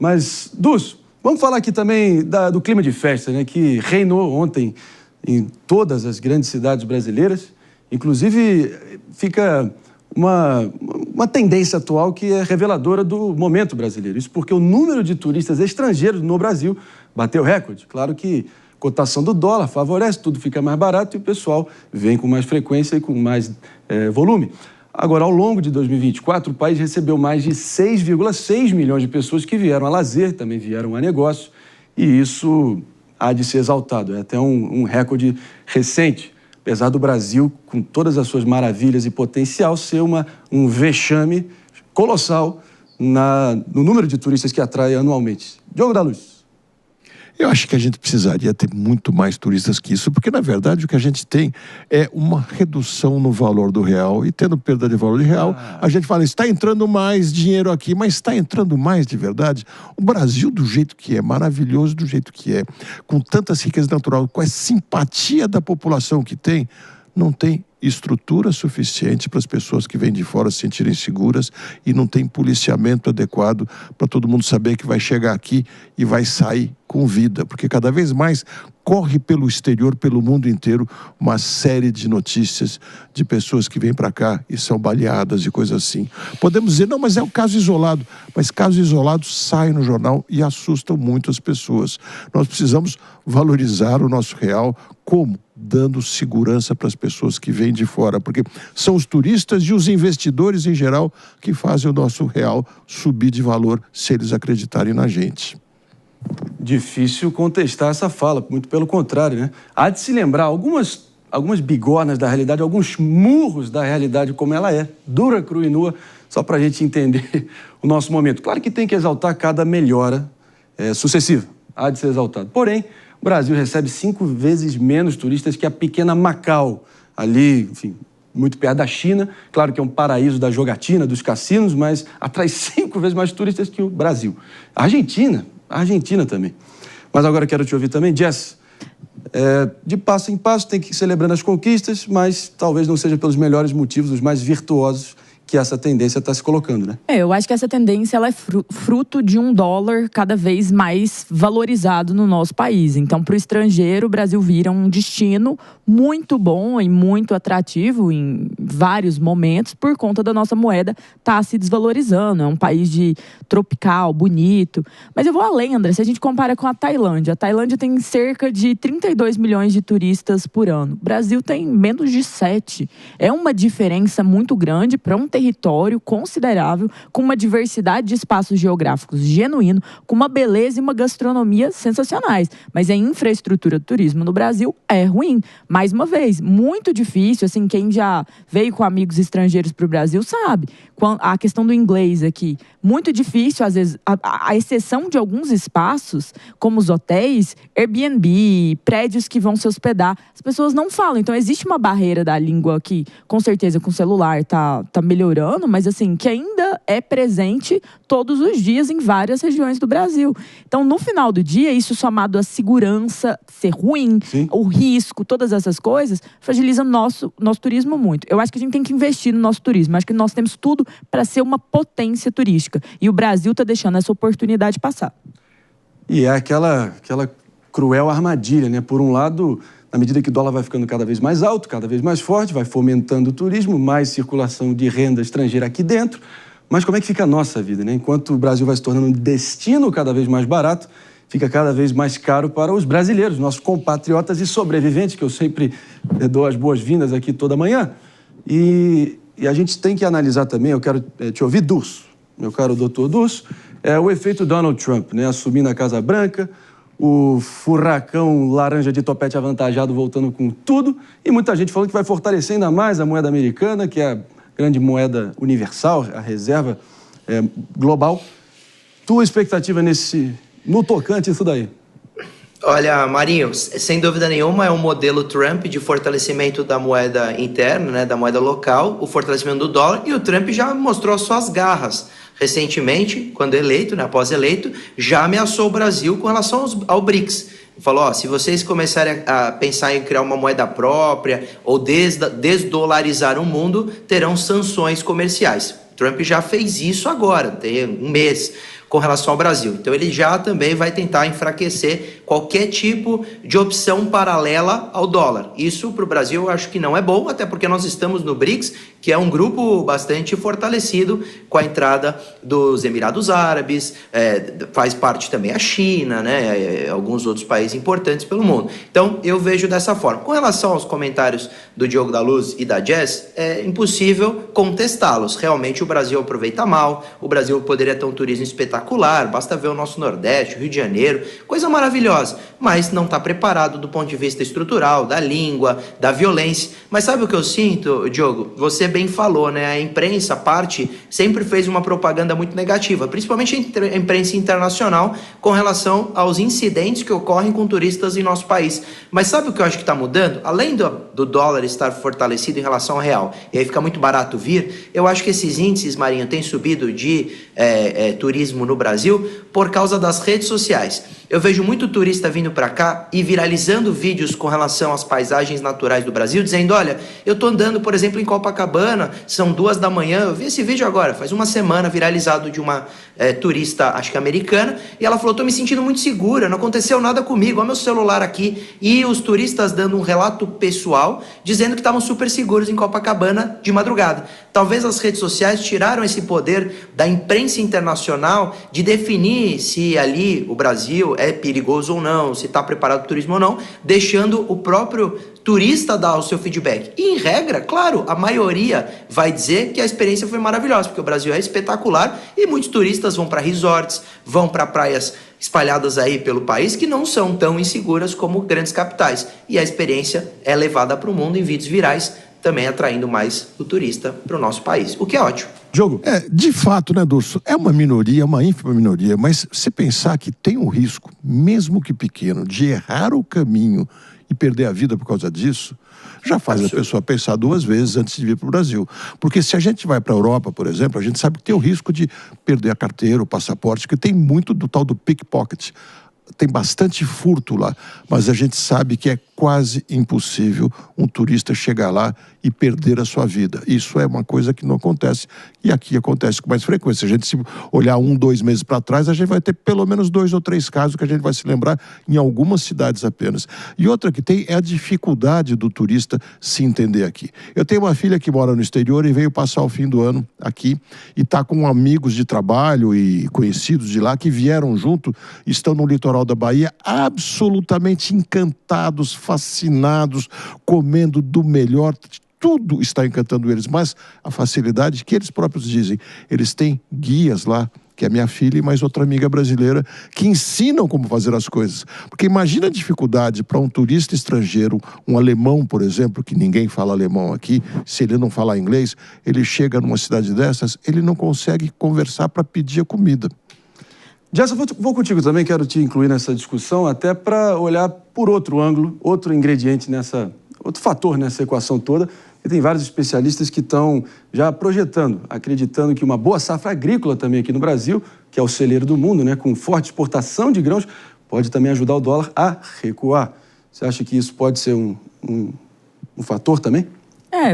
Mas, Dus, vamos falar aqui também do clima de festa, né, que reinou ontem em todas as grandes cidades brasileiras. Inclusive, fica uma tendência atual que é reveladora do momento brasileiro. Isso porque o número de turistas estrangeiros no Brasil bateu recorde. Claro que a cotação do dólar favorece, tudo fica mais barato e o pessoal vem com mais frequência e com mais volume. Agora, ao longo de 2024, o país recebeu mais de 6,6 milhões de pessoas que vieram a lazer, também vieram a negócio, e isso há de ser exaltado. É até um recorde recente, apesar do Brasil, com todas as suas maravilhas e potencial, ser um vexame colossal no número de turistas que atrai anualmente. Diogo da Luz. Eu acho que a gente precisaria ter muito mais turistas que isso, porque, na verdade, o que a gente tem é uma redução no valor do real, e tendo perda de valor de real, a gente fala, está entrando mais dinheiro aqui, mas está entrando mais de verdade? O Brasil, do jeito que é, maravilhoso do jeito que é, com tantas riquezas naturais, com a simpatia da população que tem, não tem estrutura suficiente para as pessoas que vêm de fora se sentirem seguras e não tem policiamento adequado para todo mundo saber que vai chegar aqui e vai sair com vida, porque cada vez mais corre pelo exterior, pelo mundo inteiro, uma série de notícias de pessoas que vêm para cá e são baleadas e coisas assim. Podemos dizer, não, mas é um caso isolado, mas casos isolados saem no jornal e assustam muito as pessoas. Nós precisamos valorizar o nosso real. Como? Dando segurança para as pessoas que vêm de fora, porque são os turistas e os investidores em geral que fazem o nosso real subir de valor se eles acreditarem na gente. Difícil contestar essa fala, muito pelo contrário, né? Há de se lembrar algumas bigornas da realidade, alguns murros da realidade como ela é, dura, crua e nua, só para a gente entender o nosso momento. Claro que tem que exaltar cada melhora sucessiva, há de ser exaltado. Porém, o Brasil recebe 5 vezes menos turistas que a pequena Macau, ali, enfim, muito perto da China. Claro que é um paraíso da jogatina, dos cassinos, mas atrai 5 vezes mais turistas que o Brasil. A Argentina também. Mas agora quero te ouvir também, Jess. De passo em passo tem que ir celebrando as conquistas, mas talvez não seja pelos melhores motivos, os mais virtuosos, que essa tendência está se colocando, né? Eu acho que essa tendência ela é fruto de um dólar cada vez mais valorizado no nosso país. Então, para o estrangeiro, o Brasil vira um destino muito bom e muito atrativo em vários momentos por conta da nossa moeda estar se desvalorizando. É um país tropical, bonito. Mas eu vou além, André. Se a gente compara com a Tailândia tem cerca de 32 milhões de turistas por ano. O Brasil tem menos de 7. É uma diferença muito grande para um território considerável, com uma diversidade de espaços geográficos genuíno, com uma beleza e uma gastronomia sensacionais. Mas a infraestrutura do turismo no Brasil é ruim. Mais uma vez, muito difícil, assim, quem já veio com amigos estrangeiros para o Brasil sabe. A questão do inglês aqui, muito difícil, às vezes, a exceção de alguns espaços, como os hotéis, Airbnb, prédios que vão se hospedar, as pessoas não falam. Então, existe uma barreira da língua que, com certeza, com o celular tá melhorando, mas assim, que ainda é presente todos os dias em várias regiões do Brasil. Então, no final do dia, isso somado à segurança ser ruim, sim, o risco, todas essas coisas, fragiliza nosso turismo muito. Eu acho que a gente tem que investir no nosso turismo. Eu acho que nós temos tudo para ser uma potência turística. E o Brasil está deixando essa oportunidade passar. E é aquela cruel armadilha, né? Por um lado, na medida que o dólar vai ficando cada vez mais alto, cada vez mais forte, vai fomentando o turismo, mais circulação de renda estrangeira aqui dentro. Mas como é que fica a nossa vida, né? Enquanto o Brasil vai se tornando um destino cada vez mais barato, fica cada vez mais caro para os brasileiros, nossos compatriotas e sobreviventes, que eu sempre dou as boas-vindas aqui toda manhã. E a gente tem que analisar também, eu quero te ouvir, Dus, meu caro doutor Dus, o efeito Donald Trump, né? Assumindo a Casa Branca, o furacão laranja de topete avantajado voltando com tudo, e muita gente falando que vai fortalecer ainda mais a moeda americana, que é a grande moeda universal, a reserva global. Tua expectativa no tocante isso daí? Olha, Marinho, sem dúvida nenhuma é um modelo Trump de fortalecimento da moeda interna, né, da moeda local, o fortalecimento do dólar, e o Trump já mostrou suas garras. Recentemente, quando eleito, né, após eleito, já ameaçou o Brasil com relação ao BRICS. Falou, se vocês começarem a pensar em criar uma moeda própria ou desdolarizar o mundo, terão sanções comerciais. Trump já fez isso agora, tem um mês. com relação ao Brasil. Então ele já também vai tentar enfraquecer qualquer tipo de opção paralela ao dólar. Isso para o Brasil eu acho que não é bom, até porque nós estamos no BRICS, que é um grupo bastante fortalecido com a entrada dos Emirados Árabes, faz parte também a China, né, alguns outros países importantes pelo mundo. Então eu vejo dessa forma. Com relação aos comentários do Diogo da Luz e da Jess, é impossível contestá-los. Realmente o Brasil aproveita mal, o Brasil poderia ter um turismo espetacular, basta ver o nosso Nordeste, o Rio de Janeiro, coisa maravilhosa, mas não está preparado do ponto de vista estrutural, da língua, da violência. Mas sabe o que eu sinto, Diogo? Você bem falou, né? A imprensa, parte, sempre fez uma propaganda muito negativa, principalmente a imprensa internacional, com relação aos incidentes que ocorrem com turistas em nosso país. Mas sabe o que eu acho que está mudando? Além do dólar estar fortalecido em relação ao real, e aí fica muito barato vir, eu acho que esses índices, Marinho, têm subido de turismo no Brasil por causa das redes sociais. Eu vejo muito turista vindo para cá e viralizando vídeos com relação às paisagens naturais do Brasil, dizendo, olha, eu tô andando, por exemplo, em Copacabana, são 2 da manhã, eu vi esse vídeo agora, faz uma semana, viralizado de uma turista, acho que americana, e ela falou, tô me sentindo muito segura, não aconteceu nada comigo, olha meu celular aqui, e os turistas dando um relato pessoal, dizendo que estavam super seguros em Copacabana de madrugada. Talvez as redes sociais tiraram esse poder da imprensa internacional de definir se ali o Brasil é perigoso ou não, se está preparado para o turismo ou não, deixando o próprio turista dar o seu feedback. E, em regra, claro, a maioria vai dizer que a experiência foi maravilhosa, porque o Brasil é espetacular e muitos turistas vão para resorts, vão para praias espalhadas aí pelo país que não são tão inseguras como grandes capitais. E a experiência é levada para o mundo em vídeos virais, também atraindo mais o turista para o nosso país, o que é ótimo. Diogo. De fato, né, Durso? É uma minoria, uma ínfima minoria, mas se pensar que tem um risco, mesmo que pequeno, de errar o caminho e perder a vida por causa disso, já faz a pessoa pensar 2 vezes antes de vir para o Brasil. Porque se a gente vai para a Europa, por exemplo, a gente sabe que tem o risco de perder a carteira, o passaporte, que tem muito do tal do pickpocket. Tem bastante furto lá, mas a gente sabe que é quase impossível um turista chegar lá e perder a sua vida. Isso é uma coisa que não acontece, e aqui acontece com mais frequência. Se a gente se olhar 1, 2 meses para trás, a gente vai ter pelo menos 2 ou 3 casos que a gente vai se lembrar em algumas cidades apenas. E outra que tem é a dificuldade do turista se entender aqui. Eu tenho uma filha que mora no exterior e veio passar o fim do ano aqui e está com amigos de trabalho e conhecidos de lá que vieram junto, estão no litoral da Bahia absolutamente encantados, fascinados, comendo do melhor. Tudo está encantando eles, mas a facilidade que eles próprios dizem, eles têm guias lá, que é minha filha e mais outra amiga brasileira, que ensinam como fazer as coisas. Porque imagina a dificuldade para um turista estrangeiro, um alemão, por exemplo, que ninguém fala alemão aqui, se ele não falar inglês, ele chega numa cidade dessas, ele não consegue conversar para pedir a comida. Jess, eu vou contigo também, quero te incluir nessa discussão, até para olhar por outro ângulo, outro ingrediente outro fator nessa equação toda. E tem vários especialistas que estão já projetando, acreditando que uma boa safra agrícola também aqui no Brasil, que é o celeiro do mundo, né, com forte exportação de grãos, pode também ajudar o dólar a recuar. Você acha que isso pode ser um fator também?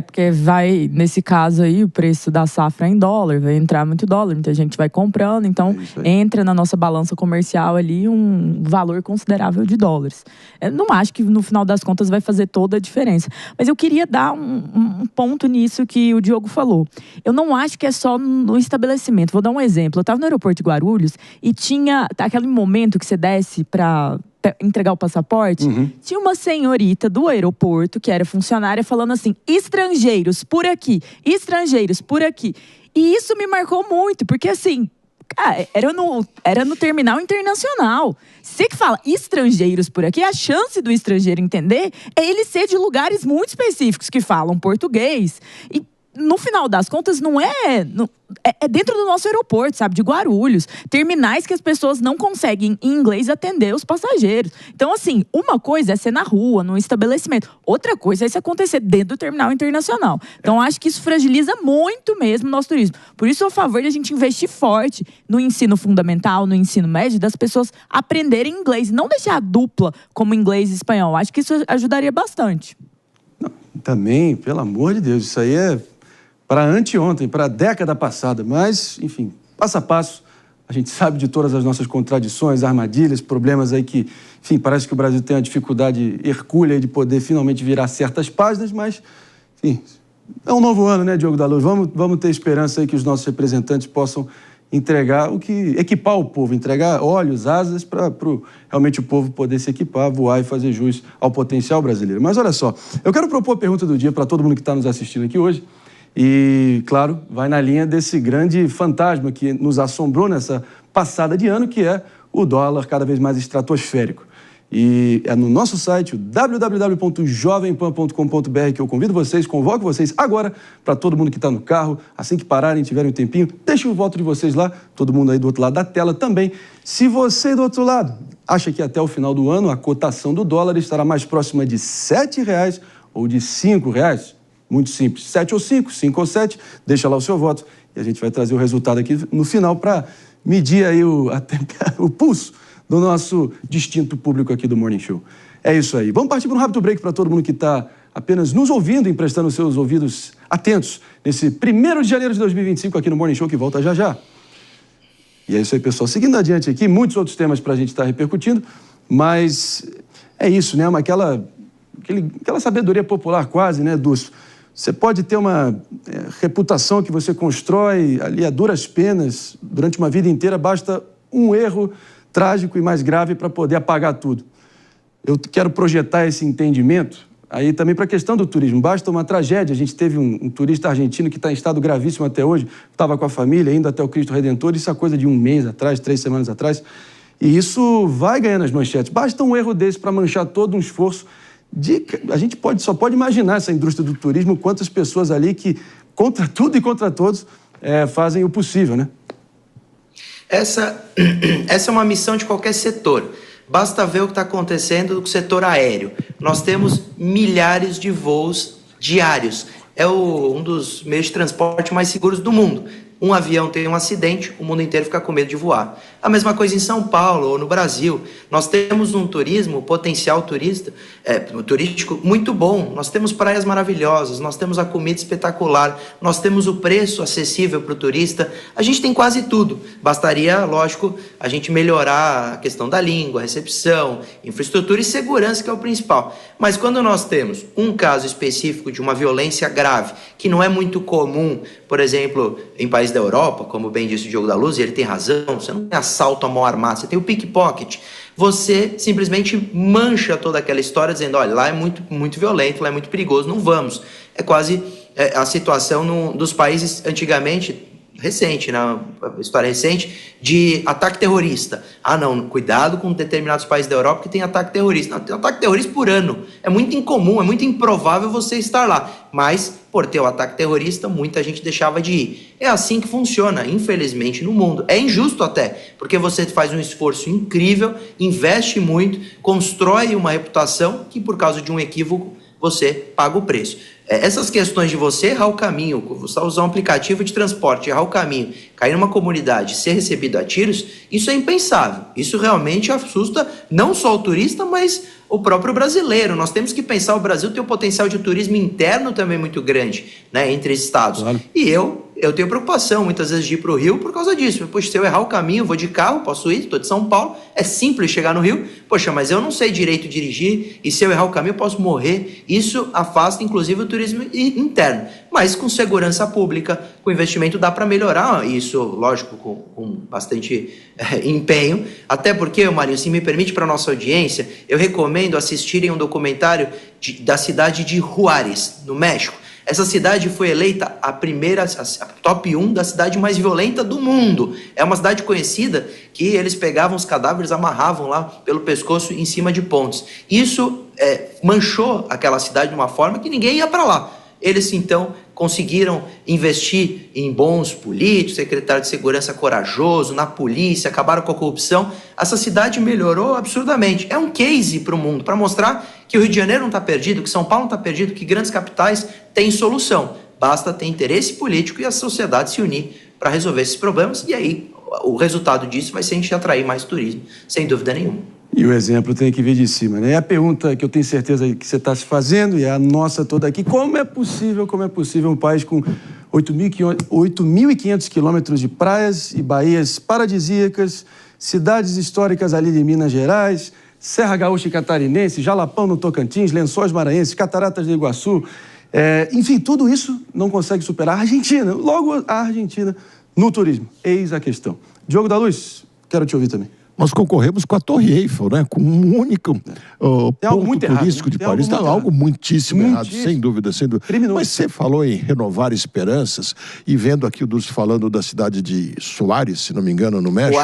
Porque vai, nesse caso aí, o preço da safra é em dólar, vai entrar muito dólar, muita gente vai comprando, então entra na nossa balança comercial ali um valor considerável de dólares. Eu não acho que no final das contas vai fazer toda a diferença, mas eu queria dar um ponto nisso que o Diogo falou. Eu não acho que é só no estabelecimento, vou dar um exemplo. Eu estava no aeroporto de Guarulhos e tinha aquele momento que você desce para entregar o passaporte, tinha uma senhorita do aeroporto, que era funcionária, falando assim, estrangeiros por aqui, estrangeiros por aqui. E isso me marcou muito, porque assim, era no terminal internacional. Você que fala estrangeiros por aqui, a chance do estrangeiro entender é ele ser de lugares muito específicos, que falam português. E no final das contas, é dentro do nosso aeroporto, sabe? De Guarulhos. Terminais que as pessoas não conseguem, em inglês, atender os passageiros. Então, assim, uma coisa é ser na rua, num estabelecimento. Outra coisa é isso acontecer dentro do terminal internacional. Então, acho que isso fragiliza muito mesmo o nosso turismo. Por isso, eu sou a favor de a gente investir forte no ensino fundamental, no ensino médio, das pessoas aprenderem inglês. Não deixar a dupla como inglês e espanhol. Acho que isso ajudaria bastante. Não, também, pelo amor de Deus, isso aí é para anteontem, para a década passada, mas, enfim, passo a passo, A gente sabe de todas as nossas contradições, armadilhas, problemas aí que, enfim, parece que o Brasil tem uma dificuldade hercúlea de poder finalmente virar certas páginas, mas, enfim, é um novo ano, né, Diogo da Luz? Vamos ter esperança aí que os nossos representantes possam entregar equipar o povo, entregar olhos, asas para realmente o povo poder se equipar, voar e fazer jus ao potencial brasileiro. Mas olha só, eu quero propor a pergunta do dia para todo mundo que está nos assistindo aqui hoje e, claro, vai na linha desse grande fantasma que nos assombrou nessa passada de ano, que é o dólar cada vez mais estratosférico. E é no nosso site, o www.jovempan.com.br, que eu convido vocês, convoco vocês agora, para todo mundo que está no carro, assim que pararem, tiverem um tempinho, deixem o voto de vocês lá, todo mundo aí do outro lado da tela também. Se você do outro lado acha que até o final do ano a cotação do dólar estará mais próxima de R$ 7,00 ou de R$ 5,00, muito simples, 7 ou 5, 5 ou 7, deixa lá o seu voto e a gente vai trazer o resultado aqui no final para medir aí o pulso do nosso distinto público aqui do Morning Show. É isso aí. Vamos partir para um rápido break para todo mundo que está apenas nos ouvindo, emprestando seus ouvidos atentos nesse 1º de janeiro de 2025 aqui no Morning Show, que volta já já. E é isso aí, pessoal. Seguindo adiante aqui, muitos outros temas para a gente estar repercutindo, mas é isso, né? Aquela sabedoria popular quase, né, Dulce? Você pode ter uma reputação que você constrói ali a duras penas durante uma vida inteira, basta um erro trágico e mais grave para poder apagar tudo. Eu quero projetar esse entendimento aí também para a questão do turismo. Basta uma tragédia. A gente teve um turista argentino que está em estado gravíssimo até hoje, estava com a família, indo até o Cristo Redentor, isso é coisa de um mês atrás, 3 semanas atrás, e isso vai ganhando as manchetes. Basta um erro desse para manchar todo um esforço a gente só pode imaginar essa indústria do turismo, quantas pessoas ali que, contra tudo e contra todos, fazem o possível, né? Essa é uma missão de qualquer setor. Basta ver o que está acontecendo no setor aéreo. Nós temos milhares de voos diários. É um dos meios de transporte mais seguros do mundo. Um avião tem um acidente, o mundo inteiro fica com medo de voar. A mesma coisa em São Paulo ou no Brasil. Nós temos um turismo, potencial turístico muito bom. Nós temos praias maravilhosas, nós temos a comida espetacular, nós temos o preço acessível para o turista. A gente tem quase tudo. Bastaria, lógico, a gente melhorar a questão da língua, recepção, infraestrutura e segurança, que é o principal. Mas quando nós temos um caso específico de uma violência grave, que não é muito comum, por exemplo, em países da Europa, como bem disse o Diogo da Luz, e ele tem razão, você não tem assalto à mão armada, você tem o pickpocket. Você simplesmente mancha toda aquela história dizendo, olha, lá é muito, muito violento, lá é muito perigoso, não vamos. É quase a situação dos países antigamente, recente, né? História recente, de ataque terrorista. Ah, não, cuidado com determinados países da Europa que tem ataque terrorista. Não, tem ataque terrorista por ano. É muito incomum, é muito improvável você estar lá. Mas, por ter o ataque terrorista, muita gente deixava de ir. É assim que funciona, infelizmente, no mundo. É injusto até, porque você faz um esforço incrível, investe muito, constrói uma reputação que, por causa de um equívoco, você paga o preço. Essas questões de você errar o caminho, você usar um aplicativo de transporte, errar o caminho, cair numa comunidade, ser recebido a tiros, isso é impensável. Isso realmente assusta não só o turista, mas o próprio brasileiro. Nós temos que pensar, o Brasil tem um potencial de turismo interno também muito grande, né, entre estados. Claro. E eu tenho preocupação muitas vezes de ir para o Rio por causa disso. Poxa, se eu errar o caminho, vou de carro, posso ir, estou de São Paulo, é simples chegar no Rio. Poxa, mas eu não sei direito dirigir e se eu errar o caminho eu posso morrer. Isso afasta inclusive o turismo interno. Mas com segurança pública, com investimento dá para melhorar isso, lógico, com bastante empenho. Até porque, Marinho, se me permite para a nossa audiência, eu recomendo assistirem um documentário da cidade de Juárez, no México. Essa cidade foi eleita a top 1 da cidade mais violenta do mundo. É uma cidade conhecida que eles pegavam os cadáveres, amarravam lá pelo pescoço em cima de pontes. Isso manchou aquela cidade de uma forma que ninguém ia para lá. Eles, então, conseguiram investir em bons políticos, secretário de segurança corajoso, na polícia, acabaram com a corrupção. Essa cidade melhorou absurdamente. É um case para o mundo, para mostrar que o Rio de Janeiro não está perdido, que São Paulo não está perdido, que grandes capitais têm solução. Basta ter interesse político e a sociedade se unir para resolver esses problemas. E aí, o resultado disso vai ser a gente atrair mais turismo, sem dúvida nenhuma. E o exemplo tem que vir de cima, né? É a pergunta que eu tenho certeza que você está se fazendo, e é a nossa toda aqui. Como é possível um país com 8.500 quilômetros de praias e baías paradisíacas, cidades históricas ali de Minas Gerais, Serra Gaúcha e Catarinense, Jalapão no Tocantins, Lençóis Maranhenses, Cataratas do Iguaçu. Enfim, tudo isso não consegue superar a Argentina. Logo, a Argentina no turismo. Eis a questão. Diogo da Luz, quero te ouvir também. Nós concorremos com a Torre Eiffel, né? Com um único ponto turístico de Paris. Está algo muitíssimo errado, sem dúvida, sem dúvida. Mas você falou em renovar esperanças e vendo aqui o Dulce falando da cidade de Suárez, se não me engano, no México.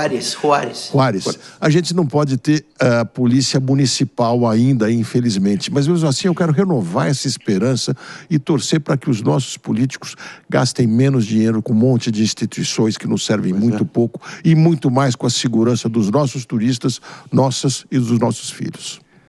Juárez. A gente não pode ter a polícia municipal ainda, infelizmente. Mas mesmo assim, eu quero renovar essa esperança e torcer para que os nossos políticos gastem menos dinheiro com um monte de instituições que nos servem muito pouco e muito mais com a segurança dos nossos turistas, nossas e dos nossos filhos.